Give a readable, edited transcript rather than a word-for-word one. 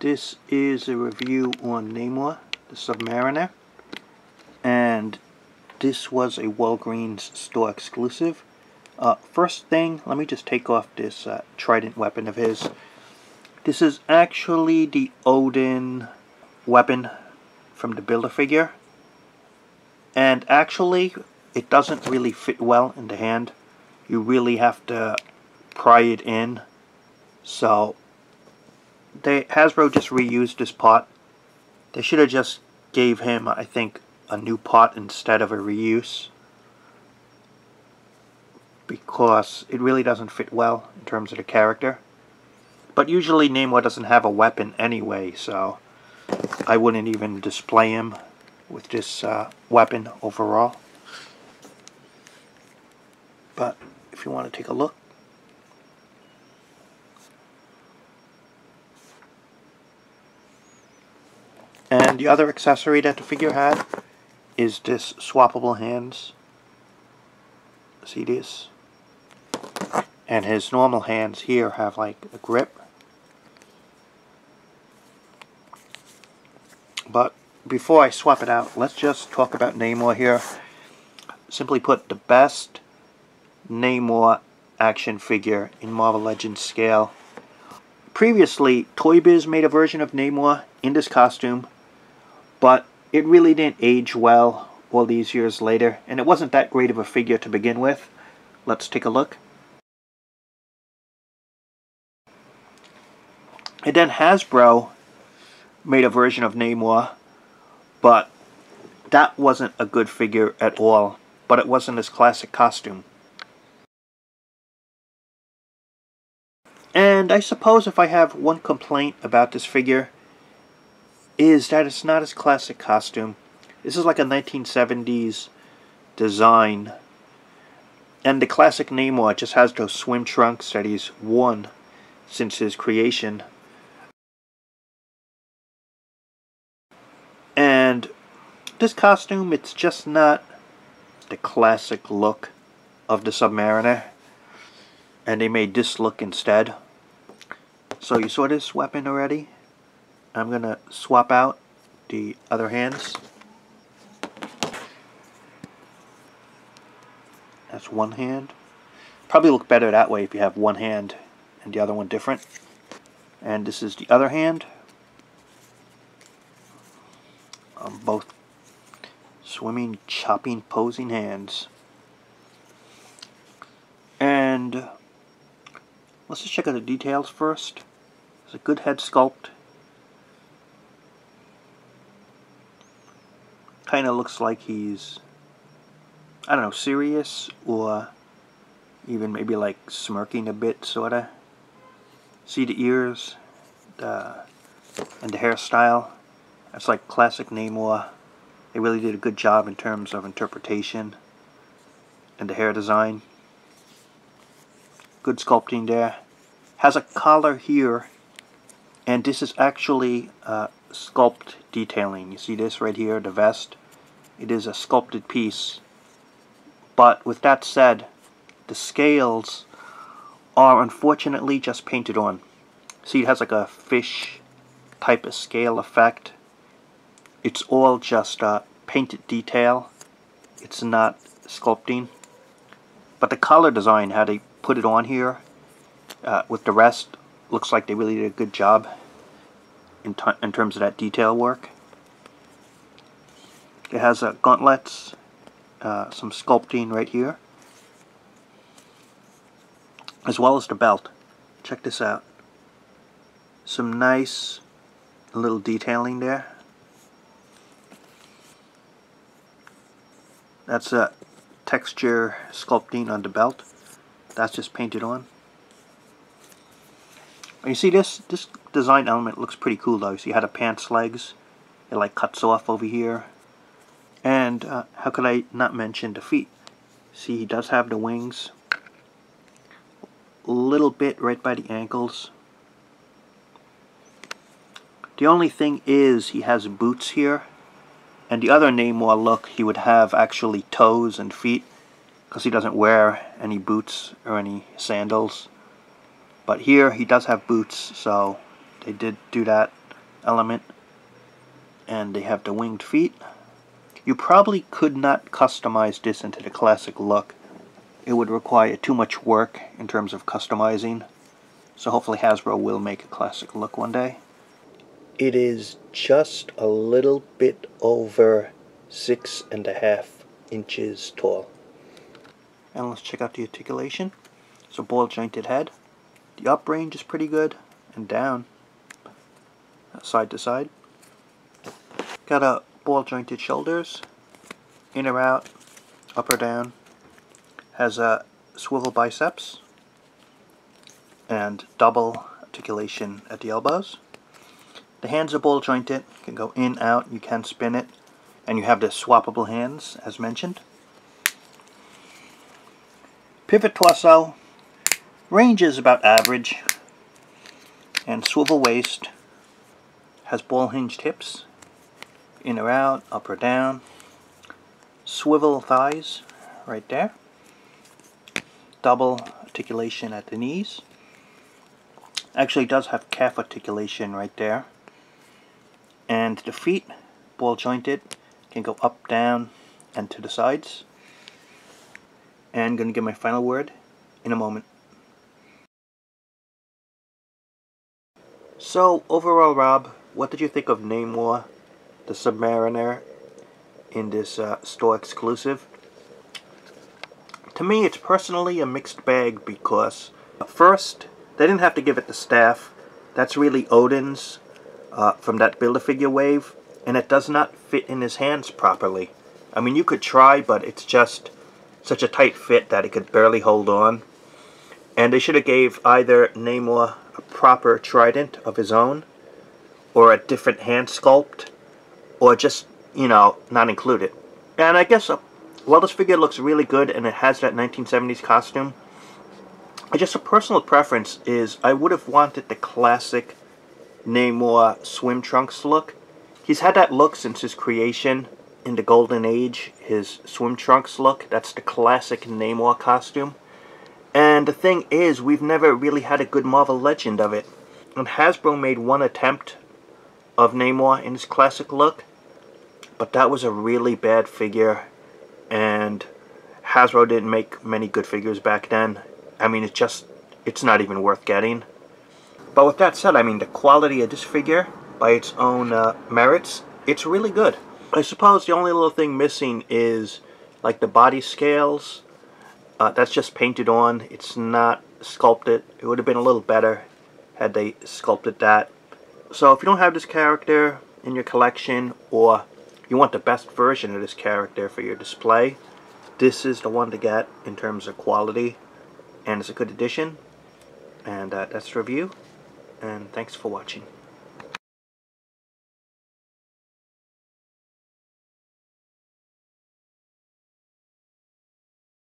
This is a review on Namor the Sub-Mariner, and this was a Walgreens store exclusive. First thing, let me just take off this trident weapon of his. This is actually the Odin weapon from the Build-A-Figure, and actually it doesn't really fit well in the hand. You really have to pry it in. So Hasbro just reused this pot. They should have just gave him, I think, a new pot instead of a reuse, because it really doesn't fit well in terms of the character. But usually Namor doesn't have a weapon anyway, so I wouldn't even display him with this weapon overall. But if you want to take a look, and the other accessory that the figure had is this swappable hands. See this? And his normal hands here have like a grip. But before I swap it out, let's just talk about Namor here. Simply put, the best Namor action figure in Marvel Legends scale. Previously, Toy Biz made a version of Namor in this costume, but it really didn't age well all these years later, and it wasn't that great of a figure to begin with. Let's take a look. And then Hasbro made a version of Namor, but that wasn't a good figure at all, but it wasn't his classic costume. And I suppose if I have one complaint about this figure, is that it's not his classic costume. This is like a 1970s design, and the classic Namor just has those swim trunks that he's worn since his creation. And this costume, it's just not the classic look of the Submariner, and they made this look instead. So you saw this weapon already. I'm gonna swap out the other hands. That's one hand. Probably look better that way if you have one hand and the other one different. And this is the other hand. Both swimming, chopping, posing hands. And let's just check out the details first. It's a good head sculpt. Kind of looks like he's, I don't know, serious, or even maybe like smirking a bit, sorta. See the ears, and the hairstyle. That's like classic Namor. They really did a good job in terms of interpretation and the hair design. Good sculpting there. Has a collar here, and this is actually sculpt detailing. You see this right here, the vest? It is a sculpted piece. But with that said, the scales are unfortunately just painted on. See, it has like a fish type of scale effect. It's all just painted detail. It's not sculpting. But the collar design, how they put it on here with the rest, looks like they really did a good job in terms of that detail work. It has gauntlets, some sculpting right here, as well as the belt. Check this out. Some nice little detailing there. That's a texture sculpting on the belt. That's just painted on. And you see this design element looks pretty cool though. So you had the pants legs. It like cuts off over here. And how could I not mention the feet? See, he does have the wings. A little bit right by the ankles. The only thing is he has boots here. And the other Namor look, he would have actually toes and feet, because he doesn't wear any boots or any sandals. But here he does have boots, so they did do that element, and they have the winged feet. You probably could not customize this into the classic look. It would require too much work in terms of customizing, so hopefully Hasbro will make a classic look one day. It is just a little bit over 6.5 inches tall. And let's check out the articulation. It's a ball jointed head. The up range is pretty good, and down, side to side. Got a ball jointed shoulders, in or out, up or down. Has a swivel biceps and double articulation at the elbows. The hands are ball jointed, can go in, out, you can spin it, and you have the swappable hands as mentioned. Pivot torso, range is about average, and swivel waist. Has ball hinged hips, in or out, up or down. Swivel thighs right there. Double articulation at the knees. Actually does have calf articulation right there. And the feet, ball jointed, can go up, down, and to the sides. And I'm going to give my final word in a moment. So overall, Rob, what did you think of Namor the Sub-Mariner in this store exclusive? To me, it's personally a mixed bag because first, they didn't have to give it the staff. That's really Odin's from that Build-A-Figure wave, and it does not fit in his hands properly. I mean, you could try, but it's just such a tight fit that it could barely hold on. And they should have gave either Namor a proper trident of his own, or a different hand sculpt, or just, you know, not include it. And I guess, while this figure looks really good and it has that 1970s costume, just a personal preference is I would have wanted the classic Namor swim trunks look. He's had that look since his creation in the Golden Age, his swim trunks look. That's the classic Namor costume. And the thing is, we've never really had a good Marvel Legend of it. And Hasbro made one attempt of Namor in his classic look, but that was a really bad figure, and Hasbro didn't make many good figures back then. I mean, it's not even worth getting. But with that said, I mean, the quality of this figure, by its own merits, it's really good. I suppose the only little thing missing is, like, the body scales. That's just painted on. It's not sculpted. It would have been a little better had they sculpted that. So if you don't have this character in your collection, or you want the best version of this character for your display, this is the one to get in terms of quality, and it's a good addition. And that's the review, and thanks for watching.